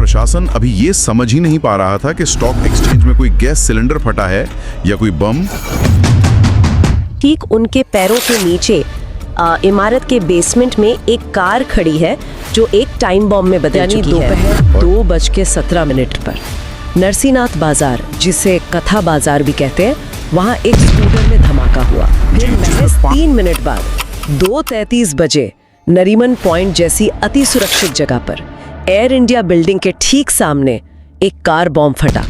प्रशासन अभी ये समझ ही नहीं पा रहा था कि स्टॉक एक्सचेंज में कोई गैस सिलेंडर फटा है या कोई बम। ठीक उनके पैरों के नीचे इमारत के बेसमेंट में एक कार खड़ी है जो एक टाइम बॉम्ब में बदल चुकी है। दोपहर 2:17 पर नरसिंहनाथ बाजार, जिसे कथा बाजार भी कहते हैं, वहाँ एक स्कूटर में धमाका हुआ। फिर महज 3 मिनट बाद 2:33 बजे नरीमन पॉइंट जैसी अति सुरक्षित जगह पर एयर इंडिया बिल्डिंग के ठीक सामने एक कार बॉम्ब फटा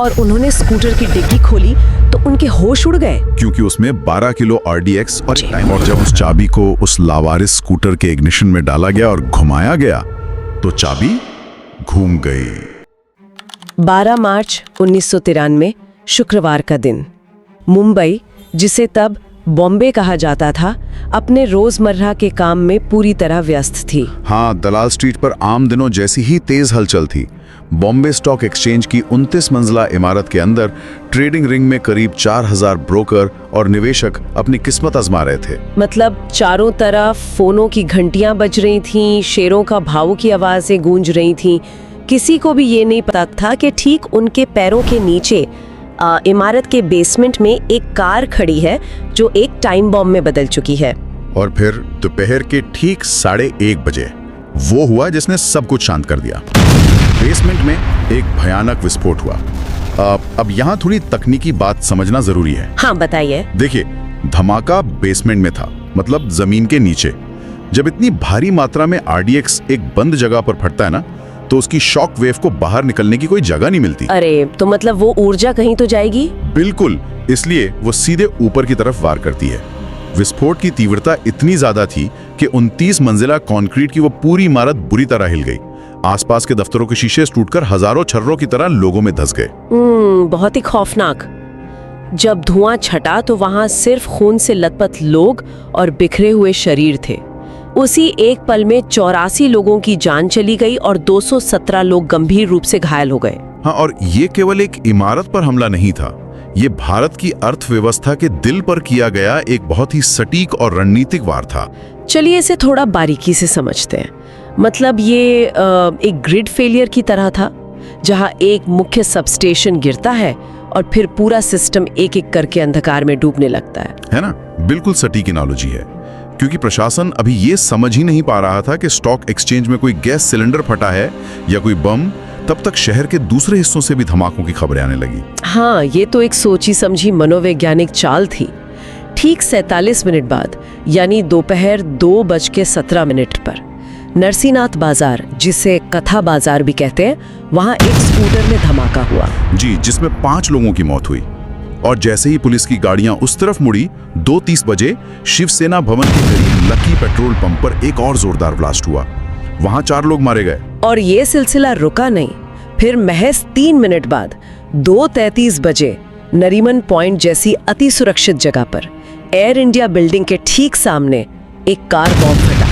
और उन्होंने स्कूटर की डिग्गी खोली तो उनके होश उड़ गए, क्योंकि उसमें 12 किलो RDX और टाइम। और जब उस चाबी को उस लावारिस स्कूटर के इग्निशन में डाला गया और घुमाया गया तो चाबी घूम गई। 12 मार्च 1993 शुक्रवार का दिन। मुंबई, जिसे तब बॉम्बे कहा जाता था, अपने रोजमर्रा के काम में पूरी तरह व्यस्त थी। हाँ, दलाल स्ट्रीट पर आम दिनों जैसी ही तेज हलचल थी। बॉम्बे स्टॉक एक्सचेंज की 29 मंजिला इमारत के अंदर ट्रेडिंग रिंग में करीब 4000 ब्रोकर और निवेशक अपनी किस्मत आजमा रहे थे। मतलब चारों तरफ फोनों की घंटियां बज रही थीं, शेरों का भावों की आवाजें गूंज रही थीं। किसी को भी ये नहीं पता था कि ठीक उनके पैरों के नीचे इमारत के बेसमेंट में एक कार खड़ी है जो एक टाइम बॉम्ब में बदल चुकी है। और फिर दोपहर के ठीक 1:30 बजे वो हुआ जिसने सब कुछ शांत कर दिया। बेसमेंट में एक भयानक विस्फोट हुआ। अब यहाँ थोड़ी तकनीकी बात समझना जरूरी है। हाँ, बताइए। देखिए, धमाका बेसमेंट में था, मतलब जमीन के नीचे। जब इतनी भारी मात्रा में RDX एक बंद जगह पर फटता है ना, तो उसकी शॉक वेव को बाहर निकलने की कोई जगह नहीं मिलती। अरे, तो मतलब वो ऊर्जा कहीं तो जाएगी। बिल्कुल, इसलिए वो सीधे ऊपर की तरफ वार करती है। विस्फोट की तीव्रता इतनी ज्यादा थी कि 29 मंजिला कंक्रीट की वो पूरी इमारत बुरी तरह हिल गई। आसपास के दफ्तरों के शीशे टूटकर हजारों छर्रों की तरह लोगों में धंस गए। बहुत ही खौफनाक। जब धुआं छटा तो वहां सिर्फ खून से लथपथ लोग और बिखरे हुए शरीर थे। उसी एक पल में 84 लोगों की जान चली गई और 217 लोग गंभीर रूप से घायल हो गए। हाँ, और ये केवल एक इमारत पर हमला नहीं था, ये भारत की अर्थव्यवस्था के दिल पर किया गया एक बहुत ही सटीक और रणनीतिक वार था। चलिए इसे थोड़ा बारीकी से समझते हैं। मतलब ये एक ग्रिड फेलियर की तरह था, जहां एक मुख्य सबस्टेशन गिरता है और फिर पूरा सिस्टम एक एक करके अंधकार में डूबने लगता है ना? बिल्कुल सटीक एनालॉजी है, क्योंकि प्रशासन अभी ये समझ ही नहीं पा रहा था कि स्टॉक एक्सचेंज में कोई गैस सिलेंडर फटा है या कोई बम। तब तक शहर के दूसरे हिस्सों से भी धमाकों की खबरें आने लगी। हाँ, ये तो एक सोची समझी मनोवैज्ञानिक चाल थी। ठीक 47 मिनट बाद, यानी दोपहर 2:17 पर नरसिंहनाथ बाजार, जिसे कथा बाजार भी कहते हैं, वहाँ एक स्कूटर में धमाका हुआ। जी, जिसमें 5 लोगों की मौत हुई। और जैसे ही पुलिस की गाड़ियां उस तरफ मुड़ी, 2:30 बजे शिवसेना भवन के करीब लकी पेट्रोल पंप पर एक और जोरदार ब्लास्ट हुआ। वहां 4 लोग मारे गए। और ये सिलसिला रुका नहीं। फिर महज 3 मिनट बाद 2:33 बजे नरीमन पॉइंट जैसी अति सुरक्षित जगह पर एयर इंडिया बिल्डिंग के ठीक सामने एक कार बॉम्ब फटा।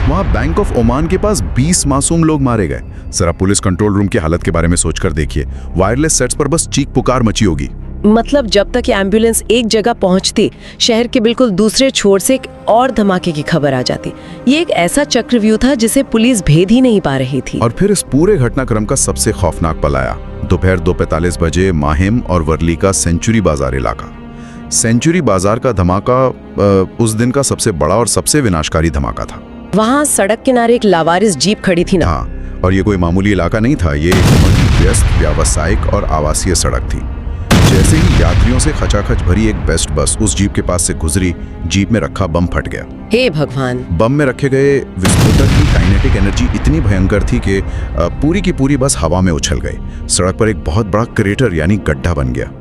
वहाँ बैंक ऑफ ओमान के पास 20 मासूम लोग मारे गए। जरा पुलिस कंट्रोल रूम की हालत के बारे में सोचकर देखिए। वायरलेस सेट्स पर बस चीख पुकार मची होगी। मतलब जब तक एम्बुलेंस एक जगह पहुंचती, शहर के बिल्कुल दूसरे छोर से एक और धमाके की खबर आ जाती। ये एक ऐसा चक्रव्यूह था जिसे पुलिस भेद ही नहीं पा रही थी। और फिर इस पूरे घटनाक्रम का सबसे खौफनाक पल आया। दोपहर 2:45 बजे माहिम और वर्ली का सेंचुरी बाजार इलाका। सेंचुरी बाजार का धमाका उस दिन का सबसे बड़ा और सबसे विनाशकारी धमाका था। वहाँ सड़क किनारे एक लावारिस जीप खड़ी थी ना। हाँ, और ये कोई मामूली इलाका नहीं था। ये एक बहुत ही व्यस्त व्यावसायिक और आवासीय सड़क थी। जैसे ही यात्रियों से खचाखच भरी एक बेस्ट बस उस जीप के पास से गुजरी, जीप में रखा बम फट गया। हे भगवान! बम में रखे गए विस्फोटक की काइनेटिक एनर्जी इतनी भयंकर थी कि पूरी की पूरी बस हवा में उछल गई। सड़क पर एक बहुत बड़ा क्रेटर यानी गड्ढा बन गया।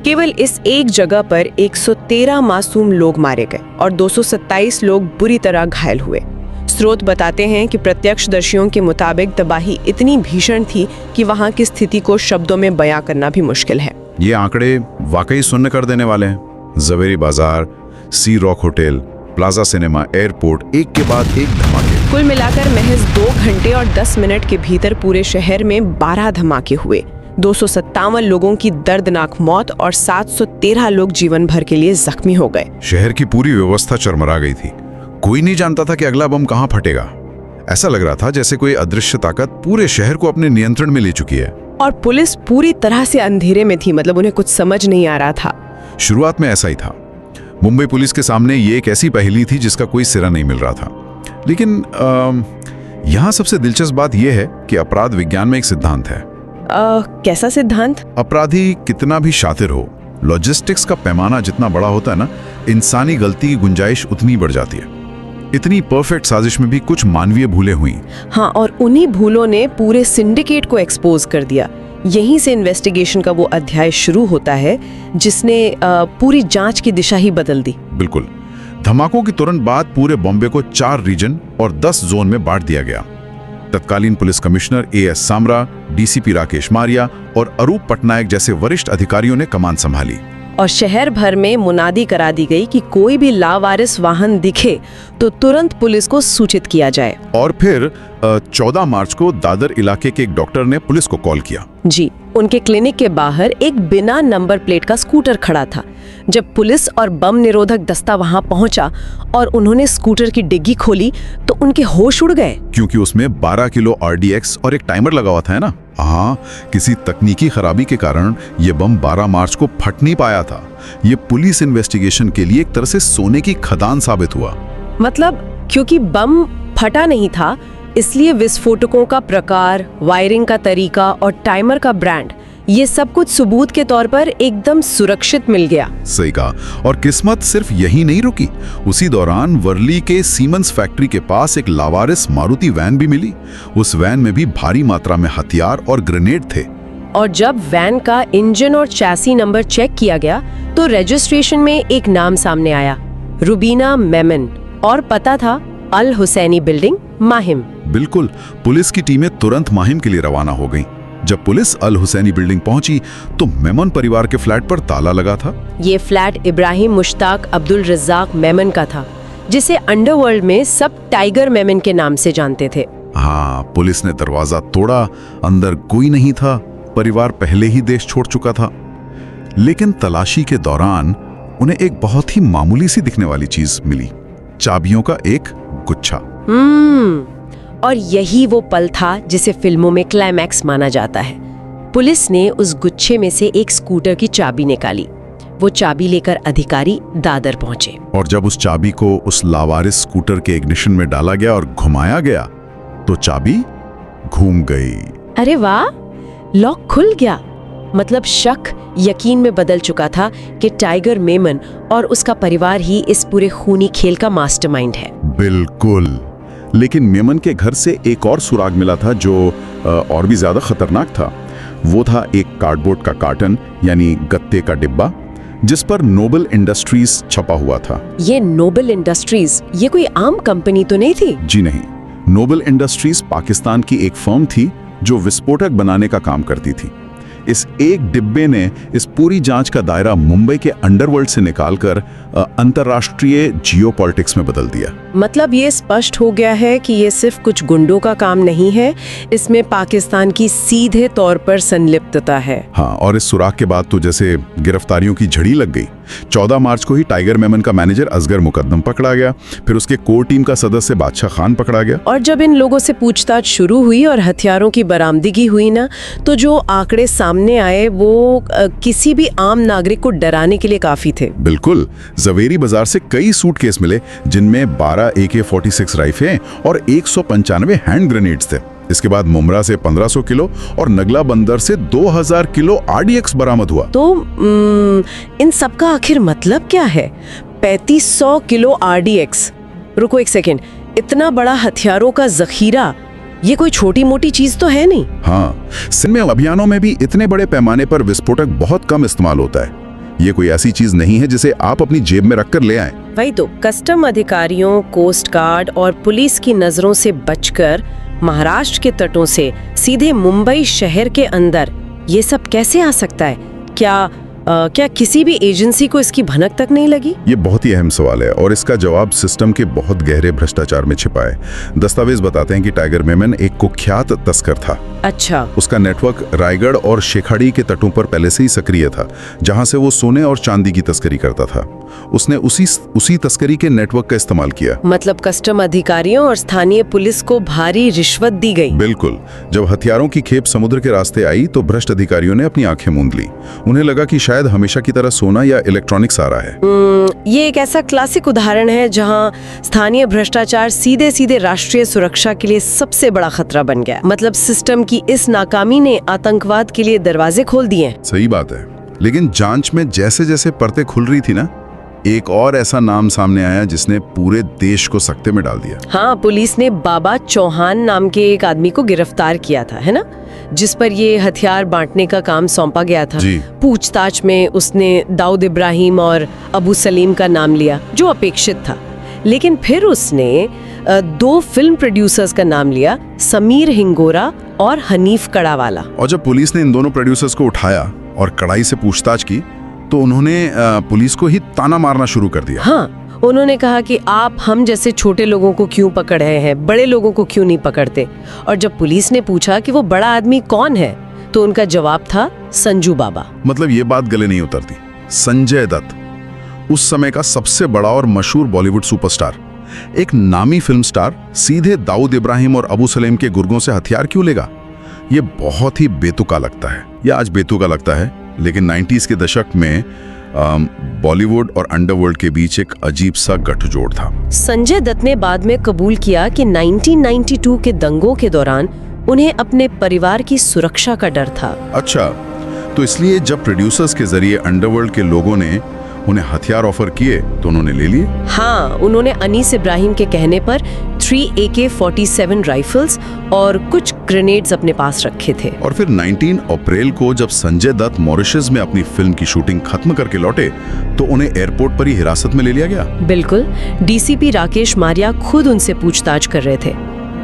केवल इस एक जगह पर 113 मासूम लोग मारे गए और 227 लोग बुरी तरह घायल हुए। स्रोत बताते हैं कि प्रत्यक्षदर्शियों के मुताबिक तबाही इतनी भीषण थी कि वहां की स्थिति को शब्दों में बयां करना भी मुश्किल है। ये आंकड़े वाकई सुन्न कर देने वाले हैं। Zaveri Bazaar, Sea Rock hotel, Plaza cinema, airport, एक के बाद एक धमाके। कुल मिलाकर महज 2 घंटे और 10 मिनट के भीतर पूरे शहर में 12 धमाके हुए। 257 लोगों की दर्दनाक मौत और 713 लोग जीवन भर के लिए जख्मी हो गए। शहर की पूरी व्यवस्था चरमरा गई थी। कोई नहीं जानता था कि अगला बम कहां फटेगा। ऐसा लग रहा था जैसे कोई अदृश्य ताकत पूरे शहर को अपने नियंत्रण में ले चुकी है। और पुलिस पूरी तरह से अंधेरे में थी, मतलब उन्हें कुछ समझ नहीं आ रहा था। शुरुआत में ऐसा ही था। मुंबई पुलिस के सामने ये एक ऐसी पहेली थी जिसका कोई सिरा नहीं मिल रहा था। लेकिन यहाँ सबसे दिलचस्प बात यह है कि अपराध विज्ञान में एक सिद्धांत है। कैसा सिद्धांत? अपराधी कितना भी शातिर हो, लॉजिस्टिक्स का पैमाना जितना बड़ा होता है ना, इंसानी गलती की गुंजाइश उतनी बढ़ जाती है। इतनी परफेक्ट साजिश में भी कुछ मानवीय भूलें हुई। हाँ, और उन्हीं भूलों ने पूरे सिंडिकेट को एक्सपोज कर दिया। यहीं से इन्वेस्टिगेशन का वो अध्याय शुरू होता है जिसने पूरी जांच की दिशा ही बदल दी। बिल्कुल। धमाकों के तुरंत बाद पूरे बॉम्बे को 4 रीजन और 10 जोन में बांट दिया गया। तत्कालीन police commissioner A.S. Samra, DCP Rakesh Maria और अरूप पटनायक जैसे वरिष्ठ अधिकारियों ने कमान संभाली। और शहर भर में मुनादी करा दी गई कि कोई भी लावारिस वाहन दिखे तो तुरंत पुलिस को सूचित किया जाए। और फिर 14 मार्च को दादर इलाके के एक डॉक्टर ने पुलिस को कॉल किया। जी, उनके क्लिनिक के बाहर एक बिना नंबर प्लेट का स्कूटर खड़ा था। जब पुलिस और बम निरोधक दस्ता वहां पहुंचा और उन्होंने स्कूटर की डिग्गी खोली तो उनके होश उड़ गए, क्योंकि उसमें 12 किलो RDX और एक टाइमर लगा हुआ था, है ना। हाँ, किसी तकनीकी खराबी के कारण ये बम 12 मार्च को फट नहीं पाया था। ये पुलिस इन्वेस्टिगेशन के लिए एक तरह से सोने की खदान साबित हुआ। मतलब क्योंकि बम फटा नहीं था, इसलिए विस्फोटकों का प्रकार, वायरिंग का तरीका और टाइमर का ब्रांड, ये सब कुछ सबूत के तौर पर एकदम सुरक्षित मिल गया। सही कहा। और किस्मत सिर्फ यही नहीं रुकी। उसी दौरान वर्ली के सीमेंस फैक्ट्री के पास एक लावारिस मारुति वैन भी मिली। उस वैन में भी भारी मात्रा में हथियार और ग्रेनेड थे। और जब वैन का इंजन और चैसी नंबर चेक किया गया तो रजिस्ट्रेशन में एक नाम सामने आया, रुबीना मेमन, और पता था अल हुसैनी बिल्डिंग, माहिम। बिल्कुल। पुलिस की टीमें तुरंत माहिम के लिए रवाना हो गईं। जब पुलिस अल हुसैनी बिल्डिंग पहुंची तो मेमन परिवार के फ्लैट पर ताला लगा था। ये फ्लैट इब्राहिम मुश्ताक अब्दुल रज्जाक मेमन का था, जिसे अंडरवर्ल्ड में सब टाइगर मेमन के नाम से जानते थे। हाँ, पुलिस ने दरवाजा तोड़ा। अंदर कोई नहीं था। परिवार पहले ही देश छोड़ चुका था। लेकिन तलाशी के दौरान उन्हें एक बहुत ही मामूली सी दिखने वाली चीज मिली, चाबियों का एक गुच्छा। और यही वो पल था जिसे फिल्मों में क्लाइमैक्स माना जाता है। पुलिस ने उस गुच्छे में से एक स्कूटर की चाबी निकाली। वो चाबी लेकर अधिकारी दादर पहुंचे। और जब उस चाबी को उस लावारिस स्कूटर के इग्निशन में डाला गया और घुमाया गया तो चाबी घूम गई। अरे वाह, लॉक खुल गया। मतलब शक यकीन में बदल चुका था कि टाइगर मेमन और उसका परिवार ही इस पूरे खूनी खेल का मास्टरमाइंड है। बिल्कुल। लेकिन मेमन के घर से एक और सुराग मिला था जो और भी ज्यादा खतरनाक था। वो था एक कार्डबोर्ड का कार्टन, यानी गत्ते का डिब्बा, जिस पर नोबल इंडस्ट्रीज छपा हुआ था। ये नोबल इंडस्ट्रीज, ये कोई आम कंपनी तो नहीं थी? जी नहीं। नोबल इंडस्ट्रीज पाकिस्तान की एक फर्म थी जो विस्फोटक बनाने का काम करती थी। इस एक डिब्बे ने इस पूरी जांच का दायरा मुंबई के अंडरवर्ल्ड से निकालकर अंतर्राष्ट्रीय जियोपॉलिटिक्स में बदल दिया। मतलब ये स्पष्ट हो गया है कि ये सिर्फ कुछ गुंडों का काम नहीं है, इसमें पाकिस्तान की सीधे तौर पर संलिप्तता है। हाँ, और इस सुराग के बाद तो जैसे गिरफ्तारियों की झड़ी लग गई। 14 मार्च को ही टाइगर मेमन का मैनेजर असगर मुकद्दम पकड़ा गया। फिर उसके कोर टीम का सदस्य बादशाह खान पकड़ा गया। और जब इन लोगों से पूछताछ शुरू हुई और हथियारों की बरामदगी हुई ना, तो जो आंकड़े सामने आए वो किसी भी आम नागरिक को डराने के लिए काफी थे। बिल्कुल। जवेरी बाजार से कई सूटकेस मिले जिनमें 12 AK-46 राइफलें और 195 हैंड ग्रेनेड्स थे। इसके बाद मुमरा से 1500 किलो और नगला बंदर से 2000 किलो RDX बरामद हुआ। तो इन सब का आखिर मतलब क्या है? 3500 किलो RDX। रुको एक सेकेंड, इतना बड़ा हथियारों का जखीरा, ये कोई छोटी मोटी चीज तो है नहीं। हाँ, सिंध में अभियानों में भी इतने बड़े पैमाने पर विस्फोटक बहुत कम इस्तेमाल होता है। ये कोई ऐसी चीज नहीं है जिसे आप अपनी जेब में रखकर ले आएं। वही तो, कस्टम अधिकारियों, कोस्ट गार्ड और पुलिस की नजरों से बचकर महाराष्ट्र के तटों से सीधे मुंबई शहर के अंदर ये सब कैसे आ सकता है? क्या किसी भी एजेंसी को इसकी भनक तक नहीं लगी? ये बहुत ही अहम सवाल है और इसका जवाब सिस्टम के बहुत गहरे भ्रष्टाचार में छिपा है। दस्तावेज बताते हैं कि टाइगर मेमन एक कुख्यात तस्कर था। अच्छा। उसका नेटवर्क रायगढ़ और शेखाड़ी के तटों पर पहले से ही सक्रिय था, जहां से वो सोने और चांदी की तस्करी करता था। उसने उसी तस्करी के नेटवर्क का इस्तेमाल किया। मतलब कस्टम अधिकारियों और स्थानीय पुलिस को भारी रिश्वत दी गई। बिल्कुल। जब हथियारों की खेप समुद्र के रास्ते आई तो भ्रष्ट अधिकारियों ने अपनी आंखें मूंद ली। उन्हें लगा कि शायद हमेशा की तरह सोना या इलेक्ट्रॉनिक्स आ रहा है। ये एक ऐसा क्लासिक उदाहरण है जहां स्थानीय भ्रष्टाचार सीधे सीधे राष्ट्रीय सुरक्षा के लिए सबसे बड़ा खतरा बन गया। मतलब सिस्टम की इस नाकामी ने आतंकवाद के लिए दरवाजे खोल दिए। सही बात है। लेकिन जांच में जैसे जैसे परतें खुल रही थी ना, एक और ऐसा नाम सामने आया जिसने पूरे देश को सकते में डाल दिया। हाँ, पुलिस ने बाबा चौहान नाम के एक आदमी को गिरफ्तार किया था, है ना, जिस पर ये हथियार बांटने का काम सौंपा गया था। पूछताछ में उसने दाऊद इब्राहिम और अबू सलीम का नाम लिया, जो अपेक्षित था। लेकिन फिर उसने 2 फिल्म प्रोड्यूसर्स का नाम लिया, समीर हिंगोरा और हनीफ कड़ावाला। और जब पुलिस ने इन दोनों प्रोड्यूसर्स को उठाया और कड़ाई से पूछताछ की तो उन्होंने पुलिस को ही ताना मारना शुरू कर दिया। हाँ, उन्होंने कहा कि आप हम जैसे छोटे लोगों को क्यों पकड़ रहे हैं, बड़े लोगों को क्यों नहीं पकड़ते। और जब पुलिस ने पूछा कि वो बड़ा आदमी कौन है तो उनका जवाब था संजू बाबा। मतलब ये बात गले नहीं उतरती। संजय दत्त, उस समय का सबसे बड़ा और मशहूर बॉलीवुड सुपरस्टार, एक नामी फिल्म स्टार, सीधे दाऊद इब्राहिम और अबू सलीम के गुर्गों से हथियार क्यों लेगा? ये बहुत ही बेतुका लगता है, या आज बेतुका लगता है। लेकिन 90s के दशक में बॉलीवुड और अंडरवर्ल्ड के बीच एक अजीब सा गठजोड़ था। संजय दत्त ने बाद में कबूल किया कि 1992 के दंगों के दौरान उन्हें अपने परिवार की सुरक्षा का डर था। अच्छा, तो इसलिए जब प्रोड्यूसर्स के जरिए अंडरवर्ल्ड के लोगों ने उन्हें हथियार ऑफर किए तो उन्होंने ले लिए। हाँ, उन्होंने अनीस इब्राहिम के कहने पर 3 AK-47 राइफल्स और कुछ ग्रेनेड्स अपने पास रखे थे। और फिर 19 अप्रैल को जब संजय दत्त मॉरिशस में अपनी फिल्म की शूटिंग खत्म करके लौटे तो उन्हें एयरपोर्ट पर ही हिरासत में ले लिया गया। बिल्कुल। डीसीपी राकेश मारिया खुद उनसे पूछताछ कर रहे थे।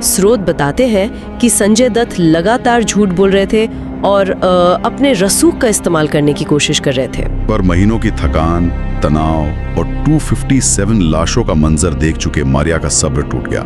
स्रोत बताते हैं कि संजय दत्त लगातार झूठ बोल रहे थे और अपने रसूख का इस्तेमाल करने की कोशिश कर रहे थे। पर महीनों की थकान, तनाव और 257 लाशों का मंजर देख चुके मारिया का सब्र टूट गया।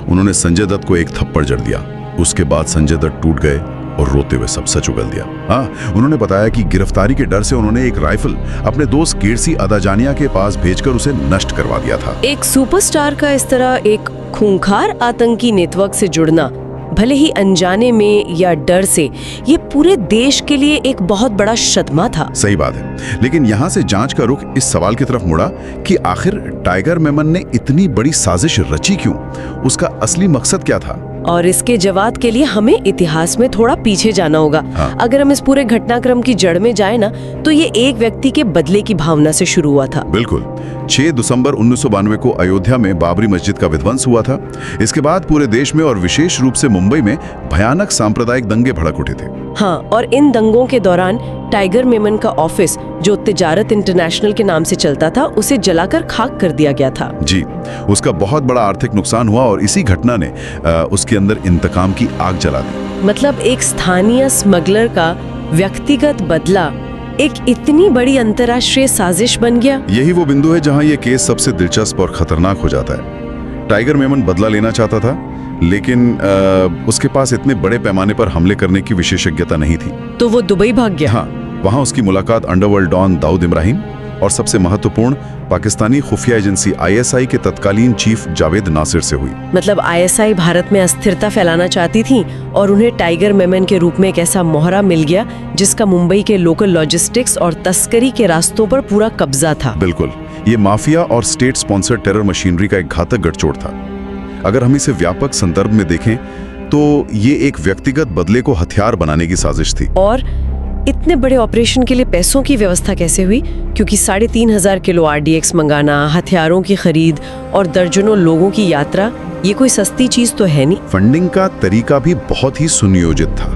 उन्होंने संजय दत्त को एक थप्पड़ जड़ दिया। उसके बाद संजय दत्त टूट गए और रोते हुए सब सच उगल दिया। हाँ, उन्होंने बताया कि गिरफ्तारी के डर से उन्होंने एक राइफल अपने दोस्त केरसी अदाजानिया के पास भेजकर उसे नष्ट करवा दिया था। एक सुपरस्टार का इस तरह एक खूंखार आतंकी नेटवर्क से जुड़ना, भले ही अनजाने में या डर से, ये पूरे देश के लिए एक बहुत बड़ा सदमा था। सही बात है। लेकिन यहाँ से जांच का रुख इस सवाल की तरफ मुड़ा कि आखिर टाइगर मेमन ने इतनी बड़ी साजिश रची क्यों? उसका असली मकसद क्या था? और इसके जवाब के लिए हमें इतिहास में थोड़ा पीछे जाना होगा। हाँ। अगर हम इस पूरे घटनाक्रम की जड़ में जाए ना, तो ये एक व्यक्ति के बदले की भावना से शुरू हुआ था। बिल्कुल। 6 दिसंबर 1992 को अयोध्या में बाबरी मस्जिद का विध्वंस हुआ था। इसके बाद पूरे देश में और विशेष रूप से मुंबई में भयानक सांप्रदायिक दंगे भड़क उठे थे। हाँ, और इन दंगों के दौरान टाइगर मेमन का ऑफिस, जो तिजारत इंटरनेशनल के नाम से चलता था, उसे जलाकर खाक कर दिया गया था। जी, उसका बहुत बड़ा आर्थिक नुकसान हुआ और इसी घटना ने उसके अंदर इंतकाम की आग जला दी। मतलब एक स्थानीय स्मगलर का व्यक्तिगत बदला एक इतनी बड़ी अंतर्राष्ट्रीय साजिश बन गया। यही वो बिंदु है जहां ये केस सबसे दिलचस्प और खतरनाक हो जाता है। टाइगर मेमन बदला लेना चाहता था, लेकिन उसके पास इतने बड़े पैमाने पर हमले करने की विशेषज्ञता नहीं थी। तो वो दुबई भाग गया। हाँ, वहां उसकी मुलाकात अंडरवर्ल्ड डॉन दाऊद इब्राहिम और सबसे महत्वपूर्ण पाकिस्तानी खुफिया एजेंसी ISI के तत्कालीन चीफ जावेद नासिर से हुई। मतलब ISI भारत में अस्थिरता फैलाना चाहती थी और उन्हें टाइगर मेमन के रूप में एक ऐसा मोहरा मिल गया जिसका मुंबई के लोकल लॉजिस्टिक्स और तस्करी के रास्तों पर पूरा कब्जा था। बिल्कुल, ये माफिया और स्टेट स्पॉन्सर्ड टेरर मशीनरी का एक घातक गठजोड़ था। अगर हम इसे व्यापक संदर्भ में देखें तो ये एक व्यक्तिगत बदले को हथियार बनाने की साजिश थी। और इतने बड़े ऑपरेशन के लिए पैसों की व्यवस्था कैसे हुई? क्योंकि 3,500 किलो RDX मंगाना, हथियारों की खरीद और दर्जनों लोगों की यात्रा, ये कोई सस्ती चीज तो है नहीं। फंडिंग का तरीका भी बहुत ही सुनियोजित था।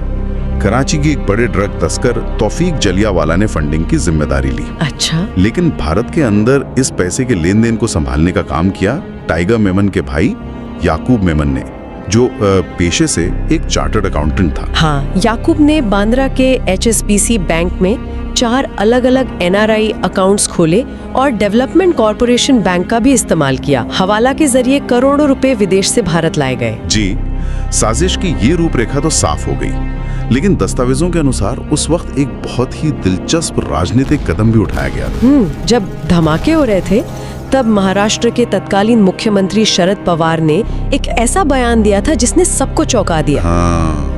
कराची की एक बड़े ड्रग तस्कर तौफीक जलियावाला ने फंडिंग की जिम्मेदारी ली। अच्छा। लेकिन भारत के अंदर इस पैसे के लेन देन को संभालने का काम किया टाइगर मेमन के भाई याकूब मेमन ने, जो पेशे से एक चार्टर्ड अकाउंटेंट था। हाँ, याकूब ने बांद्रा के HSBC बैंक में 4 अलग-अलग NRI अकाउंट्स खोले और डेवलपमेंट कॉरपोरेशन बैंक का भी इस्तेमाल किया। हवाला के जरिए करोड़ों रुपए विदेश से भारत लाए गए। जी, साजिश की ये रूपरेखा तो साफ हो गई। लेकिन दस्तावेजों के अनुसार उस वक्त एक बहुत ही दिलचस्प राजनीतिक कदम भी उठाया गया था। जब धमाके हो रहे थे तब महाराष्ट्र के तत्कालीन मुख्यमंत्री शरद पवार ने एक ऐसा बयान दिया था जिसने सबको चौंका दिया।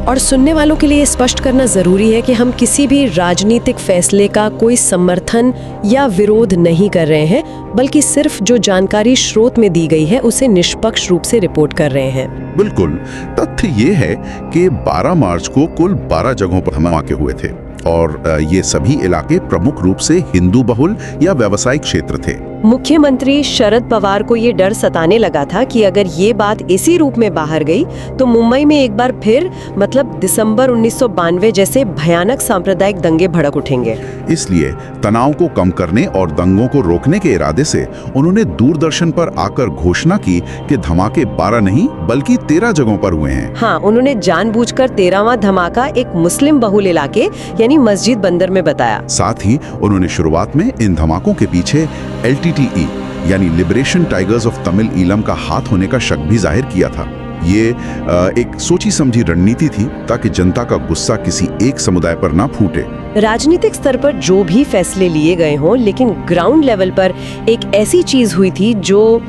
और सुनने वालों के लिए स्पष्ट करना जरूरी है कि हम किसी भी राजनीतिक फैसले का कोई समर्थन या विरोध नहीं कर रहे हैं, बल्कि सिर्फ जो जानकारी स्रोत में दी गई है उसे निष्पक्ष रूप से रिपोर्ट कर रहे हैं। बिल्कुल। तथ्य ये है कि 12 मार्च को कुल 12 जगहों पर धमाके हुए थे और ये सभी इलाके प्रमुख रूप से हिंदू बहुल या व्यावसायिक क्षेत्र थे। मुख्यमंत्री शरद पवार को ये डर सताने लगा था कि अगर ये बात इसी रूप में बाहर गई तो मुंबई में एक बार फिर मतलब दिसंबर 1992 जैसे भयानक सांप्रदायिक दंगे भड़क उठेंगे। इसलिए तनाव को कम करने और दंगों को रोकने के इरादे से उन्होंने दूरदर्शन पर आकर घोषणा की कि धमाके 12 नहीं बल्कि 13 जगहों पर हुए हैं। हाँ, उन्होंने जानबूझकर 13वां धमाका एक मुस्लिम बहुल इलाके यानी मस्जिद बंदर में बताया। साथ ही उन्होंने शुरुआत में इन धमाकों के पीछे LTTE यानी liberation tigers of Tamil Eelam का हाथ होने का शक भी जाहिर किया था। ये एक सोची समझी रणनीति थी ताकि जनता का गुस्सा किसी एक समुदाय पर ना फूटे। राजनीतिक स्तर पर जो भी फैसले लिए गए हों, लेकिन ग्राउंड लेवल पर एक ऐसी चीज हुई थी जो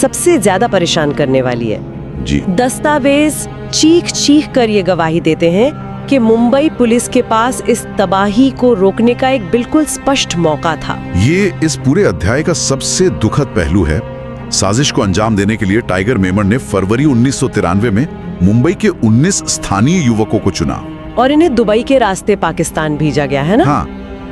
सबसे ज्यादा परेशान करने वाली है। जी। दस्तावेज चीख चीख कर ये गवाही देते हैं कि मुंबई पुलिस के पास इस तबाही को रोकने का एक बिल्कुल स्पष्ट मौका था। ये इस पूरे अध्याय का सबसे दुखद पहलू है। साजिश को अंजाम देने के लिए टाइगर मेमन ने फरवरी 1993 में मुंबई के 19 स्थानीय युवकों को चुना और इन्हें दुबई के रास्ते पाकिस्तान भेजा गया है ना? हाँ,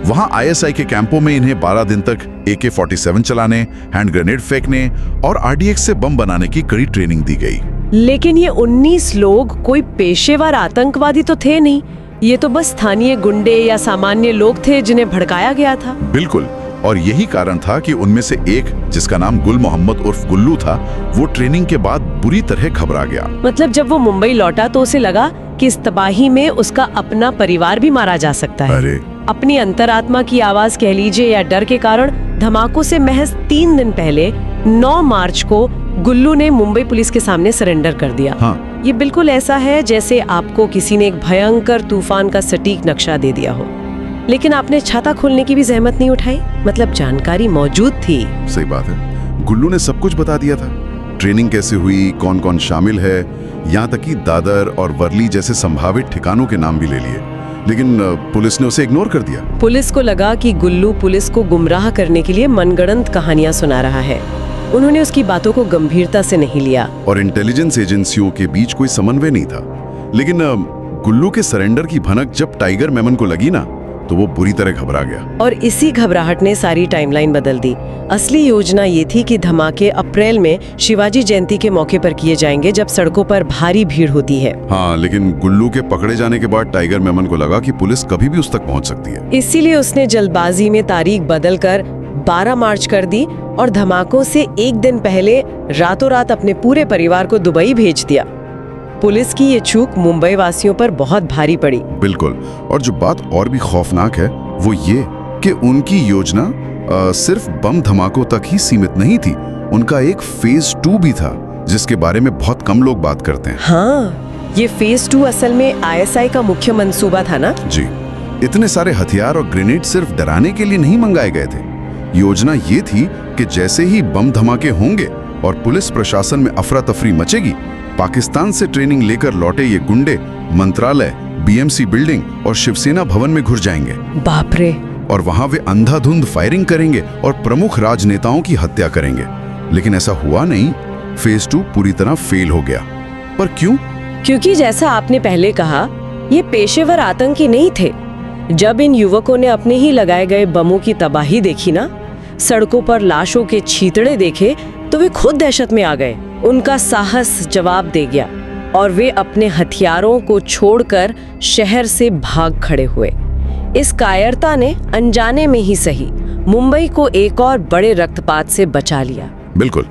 वहाँ ISI के कैंपों में इन्हें 12 दिन तक AK-47 चलाने, हैंड ग्रेनेड फेंकने और RDX से बम बनाने की कड़ी ट्रेनिंग दी गई। लेकिन ये 19 लोग कोई पेशेवर आतंकवादी तो थे नहीं, ये तो बस स्थानीय गुंडे या सामान्य लोग थे जिन्हें भड़काया गया था। बिल्कुल, और यही कारण था कि उनमें से एक, जिसका नाम गुल मोहम्मद उर्फ गुल्लू था, वो ट्रेनिंग के बाद बुरी तरह घबरा गया। मतलब जब वो मुंबई लौटा तो उसे लगा कि इस तबाही में उसका अपना परिवार भी मारा जा सकता है। अरे अपनी अंतरात्मा की आवाज कह लीजिए या डर के कारण धमाकों से महज 3 दिन पहले 9 मार्च को गुल्लू ने मुंबई पुलिस के सामने सरेंडर कर दिया। हाँ। ये बिल्कुल ऐसा है जैसे आपको किसी ने एक भयंकर तूफान का सटीक नक्शा दे दिया हो, लेकिन आपने छाता खोलने की भी जहमत नहीं उठाई। मतलब जानकारी मौजूद थी। सही बात है, गुल्लू ने सब कुछ बता दिया था। ट्रेनिंग कैसे हुई, कौन कौन शामिल है, यहाँ तक कि दादर और वर्ली जैसे संभावित ठिकानों के नाम भी ले लिए, लेकिन पुलिस ने उसे इग्नोर कर दिया। पुलिस को लगा कि गुल्लू पुलिस को गुमराह करने के लिए मनगढ़ंत कहानियां सुना रहा है। उन्होंने उसकी बातों को गंभीरता से नहीं लिया और इंटेलिजेंस एजेंसियों के बीच कोई समन्वय नहीं था। लेकिन गुल्लू के सरेंडर की भनक जब टाइगर मेमन को लगी ना, तो वो बुरी तरह घबरा गया। और इसी घबराहट ने सारी टाइमलाइन बदल दी। असली योजना ये थी कि धमाके अप्रैल में शिवाजी जयंती के मौके पर किए जाएंगे, जब सड़कों पर भारी भीड़ होती है। हाँ, लेकिन गुल्लू के पकड़े जाने के बाद टाइगर मेमन को लगा कि पुलिस कभी भी उस तक पहुंच सकती है। इसीलिए उसने जल्दबाजी में तारीख बदलकर 12 मार्च कर दी और धमाकों से एक दिन पहले रातों रात अपने पूरे परिवार को दुबई भेज दिया। पुलिस की ये चूक मुंबई वासियों पर बहुत भारी पड़ी। बिल्कुल, और जो बात और भी खौफनाक है वो ये कि उनकी योजना सिर्फ बम धमाकों तक ही सीमित नहीं थी। उनका एक फेज 2 भी था, जिसके बारे में बहुत कम लोग बात करते हैं। हाँ, ये फेज 2 असल में ISI का मुख्य मंसूबा था ना? जी। इतने सारे हथियार और ग्रेनेड सिर्फ डराने के लिए नहीं मंगाए गए थे। योजना ये थी कि जैसे ही बम धमाके होंगे और पुलिस प्रशासन में अफरा तफरी मचेगी, पाकिस्तान से ट्रेनिंग लेकर लौटे ये गुंडे मंत्रालय, BMC बिल्डिंग और शिवसेना भवन में घुस जाएंगे। बाप रे। और वहां वे अंधाधुंध फायरिंग करेंगे और प्रमुख राजनेताओं की हत्या करेंगे। लेकिन ऐसा हुआ नहीं। फेज 2 पूरी तरह फेल हो गया। पर क्यों? क्योंकि जैसा आपने पहले कहा, ये पेशेवर आतंकी नहीं थे। जब इन युवकों ने अपने ही लगाए गए बमों की तबाही देखी ना, सड़कों पर लाशों के छींतड़े देखे, तो वे खुद दहशत में आ गए। उनका साहस जवाब दे गया और वे अपने हथियारों को छोड़कर शहर से भाग खड़े हुए। इस कायरता ने अनजाने में ही सही मुंबई को एक और बड़े रक्तपात से बचा लिया। बिल्कुल,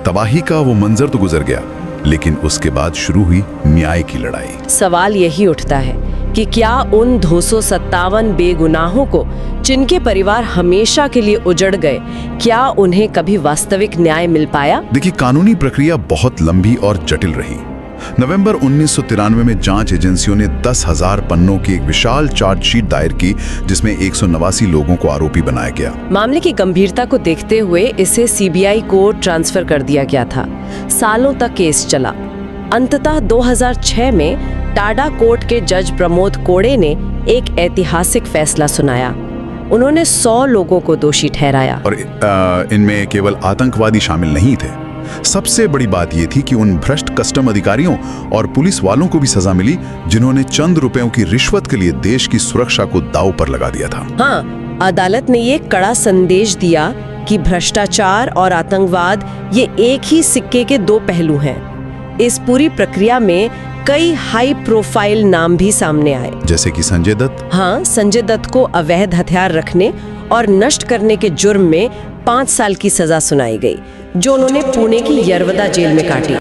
तबाही का वो मंजर तो गुजर गया, लेकिन उसके बाद शुरू हुई न्याय की लड़ाई। सवाल यही उठता है कि क्या उन 257 बेगुनाहों को, जिनके परिवार हमेशा के लिए उजड़ गए, क्या उन्हें कभी वास्तविक न्याय मिल पाया? देखिए, कानूनी प्रक्रिया बहुत लंबी और जटिल रही। नवंबर 1993 में जांच एजेंसियों ने 10,000 पन्नों की एक विशाल चार्जशीट दायर की, जिसमें 189 लोगों को आरोपी बनाया गया। मामले की गंभीरता को देखते हुए इसे सीबीआई को ट्रांसफर कर दिया गया था। सालों तक केस चला। अंततः 2006 में टाडा कोर्ट के जज प्रमोद कोड़े ने एक ऐतिहासिक फैसला सुनाया। उन्होंने 100 लोगों को दोषी ठहराया। और इनमें केवल आतंकवादी शामिल नहीं थे। सबसे बड़ी बात यह थी कि उन भ्रष्ट कस्टम अधिकारियों और पुलिस वालों को भी सजा मिली, जिन्होंने चंद रुपयों की रिश्वत के लिए देश की सुरक्षा को दांव पर लगा दिया था। हाँ, अदालत ने ये कड़ा संदेश दिया कि भ्रष्टाचार और आतंकवाद ये एक ही सिक्के के दो पहलू हैं। इस पूरी प्रक्रिया में कई हाई प्रोफाइल नाम भी सामने आए, जैसे कि संजय दत्त। हाँ, संजय दत्त को अवैध हथियार रखने और नष्ट करने के जुर्म में 5 साल की सजा सुनाई गई, जो उन्होंने पुणे की यरवदा जेल में काटी।